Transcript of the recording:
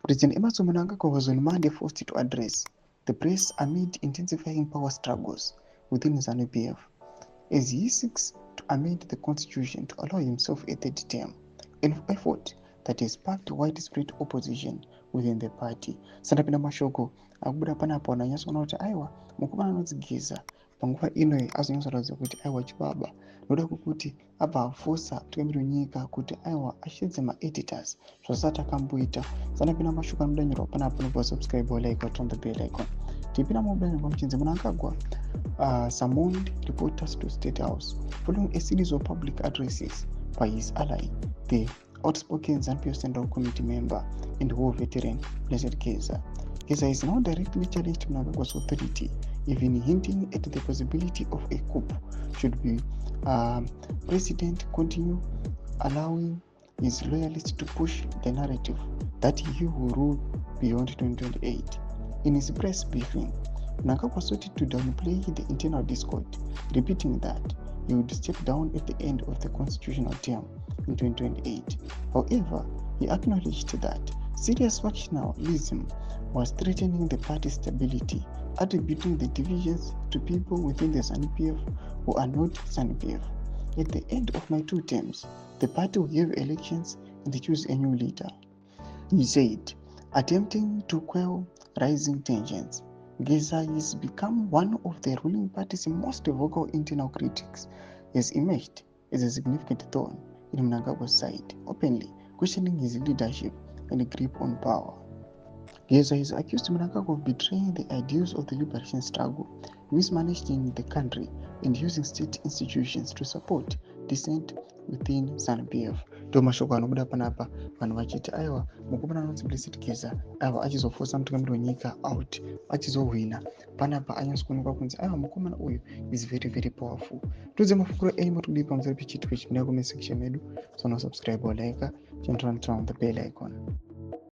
President Emmerson Mnangagwa was on Monday forced to address the press amid intensifying power struggles within ZANU-PF as he seeks to amend the constitution to allow himself a third term, an effort that has sparked widespread opposition within the party. Sandapinda mashoko akubuda panapo ananyatsoona kuti aiwa mukomana anodzigeza panguva ino azonyatsoratidza kuti aiwa chibaba noda kuti abva afosa mutungamiri wenyika kuti aiwa ashedze maeditors zvasati akamboita. Sandapinda mashoko anodanyirwa panapo nobva subscribe or like or turn the bell icon. Tipina mudanyirwa muchinzi Mnangagwa summoned reporters to State House following a series of public addresses by his ally, the outspoken ZANU-PF Central Committee member and war veteran Blessed Geza. Geza is now directly challenged Mnangagwa's authority, even hinting at the possibility of a coup should the president continue allowing his loyalists to push the narrative that he will rule beyond 2028. In his press briefing, Mnangagwa sought to downplay the internal discord, repeating that he would step down at the end of the constitutional term in 2028. However, he acknowledged that serious factionalism was threatening the party's stability, attributing the divisions to people within the ZANU-PF who are not ZANU-PF. At the end of my 2 terms, the party will have elections and choose a new leader, he said, attempting to quell rising tensions. Geza has become one of the ruling party's most vocal internal critics, has emerged as a significant thorn in Mnangagwa's side, openly questioning his leadership and grip on power. Geza has accused Mnangagwa of betraying the ideals of the liberation struggle, mismanaging the country, and using state institutions to support dissent within ZANU-PF. Ndo mashoko anobuda panapa vanhu vachiti aiwa mukomana anonzi Blessed Geza aiwa achizofosa mutungamiri wenyika out achizohwina panapa anyatsokuonekwa kunzi aiwa mukomana uyu is very very powerful. Tudze mafukuro enyu mutudi pamusoro pechitiko chipinda comment section medu, so no subscribe or like, turn on the bell icon.